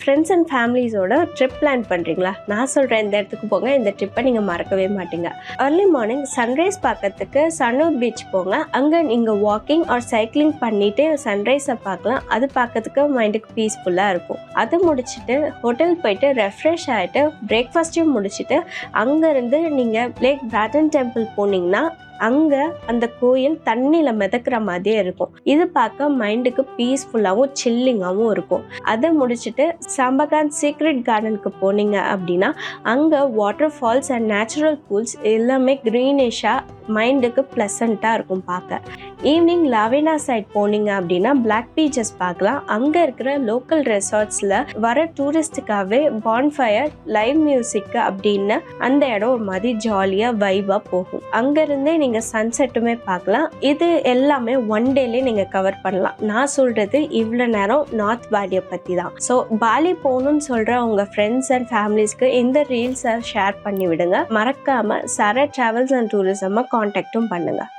Friends and ஃபேமிலிஸோட trip plan பண்ணுறீங்களா? நான் சொல்கிறேன், இந்த இடத்துக்கு போங்க, இந்த ட்ரிப்பை நீங்கள் மறக்கவே மாட்டீங்க. ஏர்லி மார்னிங் சன்ரைஸ் பார்க்கறதுக்கு சன்னூர் பீச் போங்க. அங்கே நீங்கள் வாக்கிங் ஆர் சைக்கிளிங் பண்ணிவிட்டு சன்ரைஸை பார்க்கலாம். அது பார்க்கறதுக்கு மைண்டுக்கு பீஸ்ஃபுல்லாக இருக்கும். அது முடிச்சுட்டு ஹோட்டல் போயிட்டு ரெஃப்ரெஷ் ஆகிட்டு பிரேக்ஃபாஸ்ட்டையும் முடிச்சுட்டு அங்கேருந்து நீங்கள் லேக் பிராட்டன் டெம்பிள் போனீங்கன்னா அங்கே அந்த கோயில் தண்ணியில் மிதக்கிற மாதிரியே இருக்கும். இது பார்க்க மைண்டுக்கு பீஸ்ஃபுல்லாகவும் சில்லிங்காகவும் இருக்கும். அதை முடிச்சுட்டு சாம்பகான் சீக்ரெட் கார்டனுக்கு போனீங்க அப்படின்னா அங்கே water falls and natural pools எல்லாமே க்ரீனிஷாக மைண்டுக்கு ப்ளசண்ட்டாக இருக்கும் பார்க்க. ஈவினிங் லாவேனா சைட் போனீங்க அப்படின்னா பிளாக் பீச்சஸ் பார்க்கலாம். அங்கே இருக்கிற லோக்கல் ரெசார்ட்ஸில் வர டூரிஸ்ட்டுக்காகவே பான்ஃபயர், லைவ் மியூசிக் அப்படின்னு அந்த இடம் ஒரு மாதிரி ஜாலியாக வைபாக போகும். அங்கேருந்தே நீங்கள் சன்செட்டுமே பார்க்கலாம். இது எல்லாமே ஒன் டேலே நீங்கள் கவர் பண்ணலாம். நான் சொல்கிறது இவ்வளோ நேரம் நார்த் பாலியை பற்றி தான். ஸோ பாலி போகணுன்னு சொல்கிற உங்கள் ஃப்ரெண்ட்ஸ் அண்ட் ஃபேமிலிஸ்க்கு இந்த ரீல்ஸை ஷேர் பண்ணி விடுங்க. மறக்காமல் சாரா ட்ராவல்ஸ் அண்ட் டூரிசமாக காண்டாக்டும் பண்ணுங்கள்.